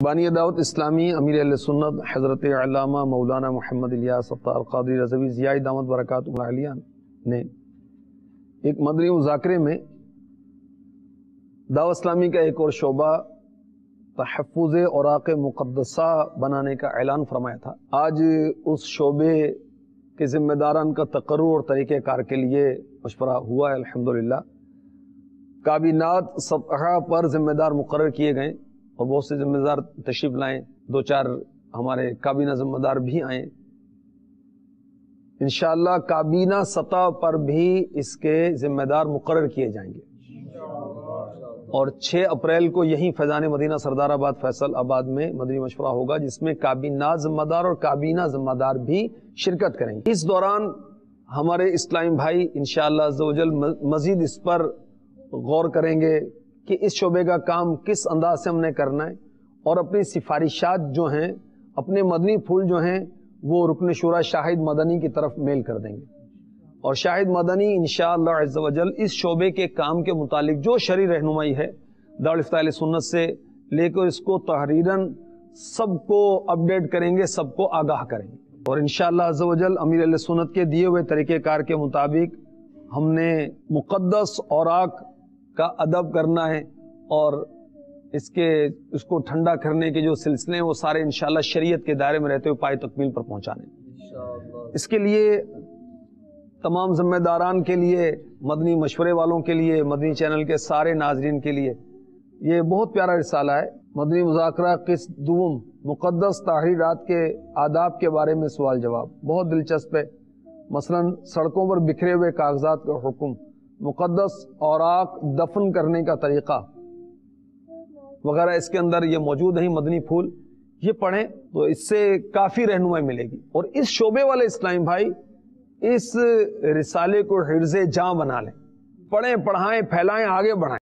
बानी दावत इस्लामी अमीर अहले सुन्नत हज़रत अल्लामा मौलाना मोहम्मद इलियास सत्तार क़ादरी रज़वी ज़ियाई दामत बरकातुहु आलिया ने एक मदनी मुज़ाकरे में दावत इस्लामी का एक और शोबा तहफ़्फ़ुज़ औराक़ मुक़द्दसा बनाने का ऐलान फरमाया था। आज उस शोबे के ज़िम्मेदारान का तक़र्रुर और तरीक़ेकार के लिए मशवरा हुआ है। अल्हम्दुलिल्लाह काबिनात सतह पर ज़िम्मेदार मुक़र्रर किए गए और बहुत से ज़िम्मेदार तशरीफ़ लाएँ, दो चार हमारे काबीना ज़िम्मेदार भी आए। इंशाअल्लाह काबीना सतह पर भी इसके ज़िम्मेदार मुक़र्रर किए जाएंगे और 6 अप्रैल को यहीं फैज़ान मदीना सरदाराबाद फैसल आबाद में मदनी मशवरा होगा, जिसमें काबीना ज़िम्मेदार और काबीना ज़िम्मेदार भी शिरकत करेंगे। इस दौरान हमारे इस्लामी भाई इंशाअल्लाह अज़्ज़ व जल मज़ीद इस पर गौर करेंगे कि इस शोबे का काम किस अंदाज से हमने करना है और अपनी सिफारिशात जो हैं, अपने मदनी फूल जो हैं, वो रुकन शुरा शाहिद मदनी की तरफ मेल कर देंगे और शाहिद मदनी इंशाअल्लाह अज़्ज़ व जल इस शोबे के काम के मुतालिक जो शरई रहनुमाई है दारुल इफ्ता अहले सुन्नत से लेकर इसको तहरीरन सबको अपडेट करेंगे, सबको आगाह करेंगे और इंशाअल्लाह अज़्ज़ व जल अमीर अहले सुन्नत के दिए हुए तरीक़ेकार के मुताबिक हमने मुक़द्दस औराक़ का अदब करना है और इसको ठंडा करने के जो सिलसिले हैं वो सारे इंशाअल्लाह शरीयत के दायरे में रहते हुए पाए तकमील पर पहुंचाने। इसके लिए तमाम ज़िम्मेदारान के लिए, मदनी मशवरे वालों के लिए, मदनी चैनल के सारे नाजरीन के लिए ये बहुत प्यारा रिसाला है। मदनी मुज़ाकरा क़िस्त दुम मुक़द्दस तहरीरात के आदाब के बारे में सवाल जवाब बहुत दिलचस्प है। मसलन सड़कों पर बिखरे हुए कागजात का हुक्म, मुक़द्दस औराक़ दफन करने का तरीक़ा वगैरह इसके अंदर ये मौजूद है। मदनी फूल ये पढ़ें तो इससे काफ़ी रहनुमाई मिलेगी और इस शोबे वाले इस्लामी भाई इस रिसाले को हिर्ज़े जां बना लें, पढ़ें, पढ़ाएं, फैलाएं, आगे बढ़ाएं।